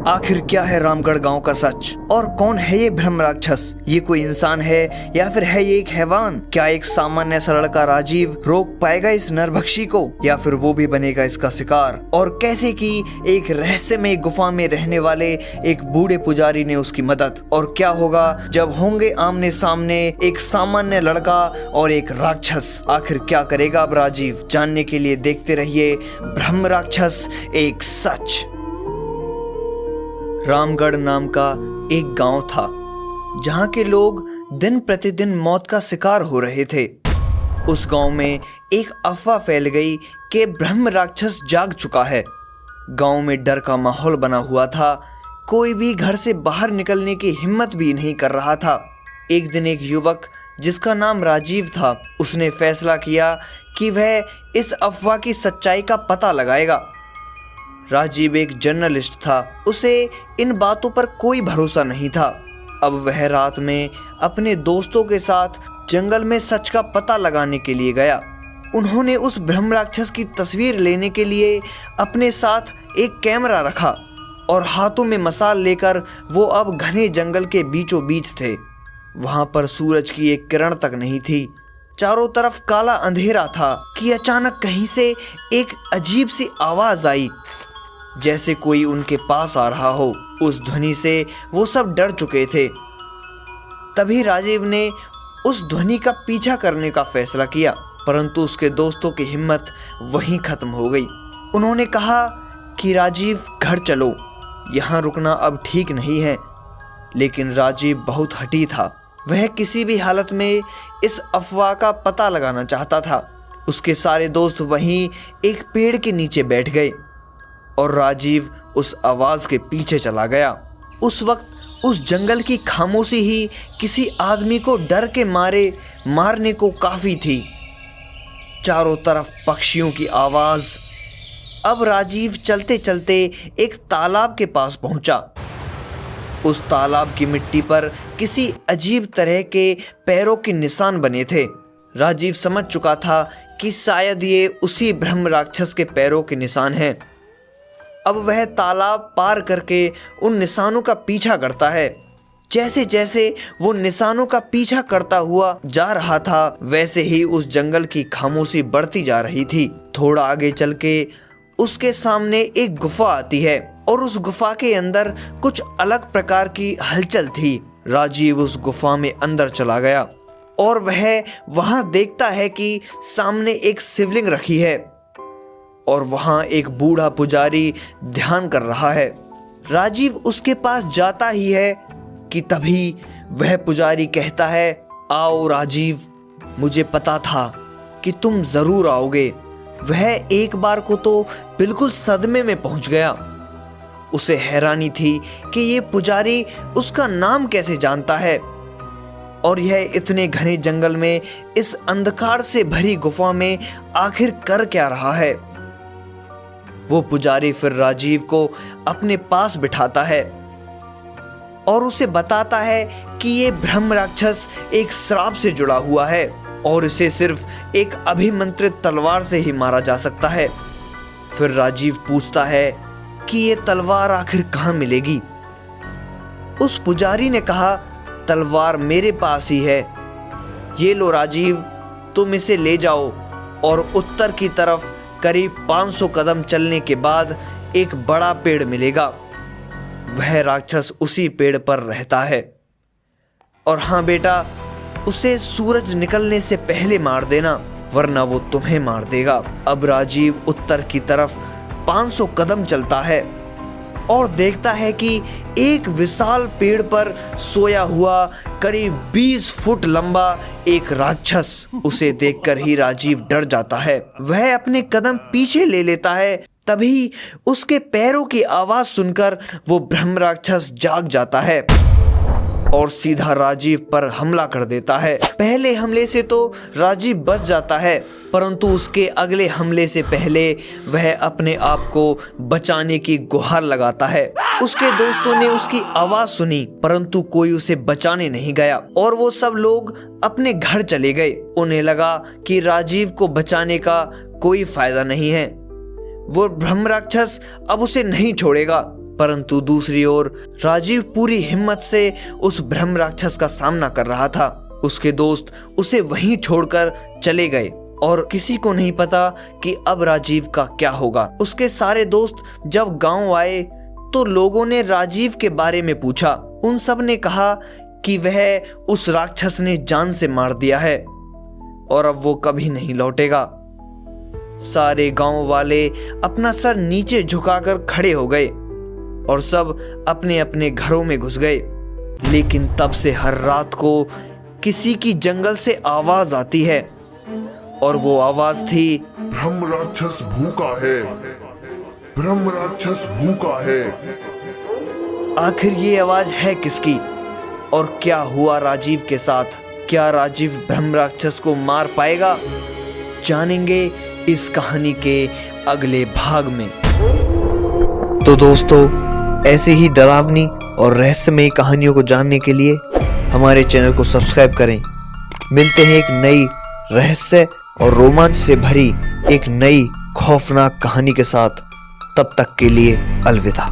आखिर क्या है रामगढ़ गांव का सच और कौन है ये ब्रह्म राक्षस? ये कोई इंसान है या फिर है ये एक हैवान? क्या एक सामान्य सा लड़का राजीव रोक पाएगा इस नरभक्षी को या फिर वो भी बनेगा इसका शिकार? और कैसे की एक रहस्यमय गुफा में रहने वाले एक बूढ़े पुजारी ने उसकी मदद? और क्या होगा जब होंगे आमने सामने एक सामान्य लड़का और एक राक्षस? आखिर क्या करेगा अब राजीव? जानने के लिए देखते रहिए ब्रह्म राक्षस एक सच। रामगढ़ नाम का एक गांव था जहां के लोग दिन प्रतिदिन मौत का शिकार हो रहे थे। उस गांव में एक अफवाह फैल गई कि ब्रह्म राक्षस जाग चुका है। गांव में डर का माहौल बना हुआ था। कोई भी घर से बाहर निकलने की हिम्मत भी नहीं कर रहा था। एक दिन एक युवक जिसका नाम राजीव था, उसने फैसला किया कि वह इस अफवाह की सच्चाई का पता लगाएगा। राजीव एक जर्नलिस्ट था। उसे इन बातों पर कोई भरोसा नहीं था। अब वह रात में अपने दोस्तों के साथ जंगल में सच का पता लगाने के लिए गया। उन्होंने उस ब्रह्म राक्षस की तस्वीर लेने के लिए अपने साथ एक कैमरा रखा और हाथों में मसाल लेकर वो अब घने जंगल के बीचों बीच थे। वहां पर सूरज की एक किरण तक नहीं थी। चारों तरफ काला अंधेरा था कि अचानक कहीं से एक अजीब सी आवाज आई, जैसे कोई उनके पास आ रहा हो। उस ध्वनि से वो सब डर चुके थे। तभी राजीव ने उस ध्वनि का पीछा करने का फैसला किया, परंतु उसके दोस्तों की हिम्मत वहीं खत्म हो गई। उन्होंने कहा कि राजीव घर चलो, यहाँ रुकना अब ठीक नहीं है। लेकिन राजीव बहुत हठी था। वह किसी भी हालत में इस अफवाह का पता लगाना चाहता था। उसके सारे दोस्त वहीं एक पेड़ के नीचे बैठ गए और राजीव उस आवाज के पीछे चला गया। उस वक्त उस जंगल की खामोशी ही किसी आदमी को डर के मारे मारने को काफी थी। चारों तरफ पक्षियों की आवाज। अब राजीव चलते चलते एक तालाब के पहुंच पहुंचा। उस तालाब की मिट्टी पर किसी अजीब तरह के पैरों के निशान बने थे। राजीव समझ चुका था कि शायद ये उसी ब्रह्म राक्षस के पैरों के निशान हैं। अब वह तालाब पार करके उन निशानों का पीछा करता है। जैसे जैसे वो निशानों का पीछा करता हुआ जा रहा था, वैसे ही उस जंगल की खामोशी बढ़ती जा रही थी। थोड़ा आगे चल के उसके सामने एक गुफा आती है और उस गुफा के अंदर कुछ अलग प्रकार की हलचल थी। राजीव उस गुफा में अंदर चला गया और वह वहां देखता है कि सामने एक शिवलिंग रखी है और वहां एक बूढ़ा पुजारी ध्यान कर रहा है। राजीव उसके पास जाता ही है कि तभी वह पुजारी कहता है, आओ राजीव, मुझे पता था कि तुम जरूर आओगे। वह एक बार को तो बिल्कुल सदमे में पहुंच गया। उसे हैरानी थी कि ये पुजारी उसका नाम कैसे जानता है और यह इतने घने जंगल में इस अंधकार से भरी गुफा में आखिर कर क्या रहा है। वो पुजारी फिर राजीव को अपने पास बिठाता है और उसे बताता है कि ये ब्रह्म राक्षस एक श्राप से जुड़ा हुआ है और इसे सिर्फ एक अभिमंत्रित तलवार से ही मारा जा सकता है। फिर राजीव पूछता है कि ये तलवार आखिर कहाँ मिलेगी। उस पुजारी ने कहा, तलवार मेरे पास ही है। ये लो राजीव, तुम इसे ले जाओ और उत्तर की तरफ करीब 500 कदम चलने के बाद एक बड़ा पेड़ मिलेगा। वह राक्षस उसी पेड़ पर रहता है। और हाँ बेटा, उसे सूरज निकलने से पहले मार देना, वरना वो तुम्हें मार देगा। अब राजीव उत्तर की तरफ 500 कदम चलता है और देखता है कि एक विशाल पेड़ पर सोया हुआ करीब 20 फुट लंबा एक राक्षस। उसे देखकर ही राजीव डर जाता है। वह अपने कदम पीछे ले लेता है। तभी उसके पैरों की आवाज सुनकर वो ब्रह्म राक्षस जाग जाता है और सीधा राजीव पर हमला कर देता है। पहले हमले से तो राजीव बच जाता है, परंतु उसके अगले हमले से पहले वह अपने आप को बचाने की गुहार लगाता है। उसके दोस्तों ने उसकी आवाज सुनी, परंतु कोई उसे बचाने नहीं गया और वो सब लोग अपने घर चले गए। उन्हें लगा कि राजीव को बचाने का कोई फायदा नहीं है। वो ब्रह्म राक्षस अब उसे नहीं छोड़ेगा। परंतु दूसरी ओर राजीव पूरी हिम्मत से उस ब्रह्म राक्षस का सामना कर रहा था। उसके दोस्त उसे वहीं छोड़कर चले गए और किसी को नहीं पता कि अब राजीव का क्या होगा। उसके सारे दोस्त जब गांव आए तो लोगों ने राजीव के बारे में पूछा। उन सब ने कहा कि वह उस राक्षस ने जान से मार दिया है और अब वो कभी नहीं लौटेगा। सारे गांव वाले अपना सर नीचे झुकाकर खड़े हो गए और सब अपने अपने घरों में घुस गए। लेकिन तब से हर रात को किसी की जंगल से आवाज आती है और वो आवाज थी, ब्रह्म राक्षस भूखा है, ब्रह्म राक्षस भूखा है। आखिर ये आवाज है किसकी और क्या हुआ राजीव के साथ? क्या राजीव ब्रह्म राक्षस को मार पाएगा? जानेंगे इस कहानी के अगले भाग में। तो दोस्तों, ऐसे ही डरावनी और रहस्यमयी कहानियों को जानने के लिए हमारे चैनल को सब्सक्राइब करें। मिलते हैं एक नई रहस्य और रोमांच से भरी एक नई खौफनाक कहानी के साथ। तब तक के लिए अलविदा।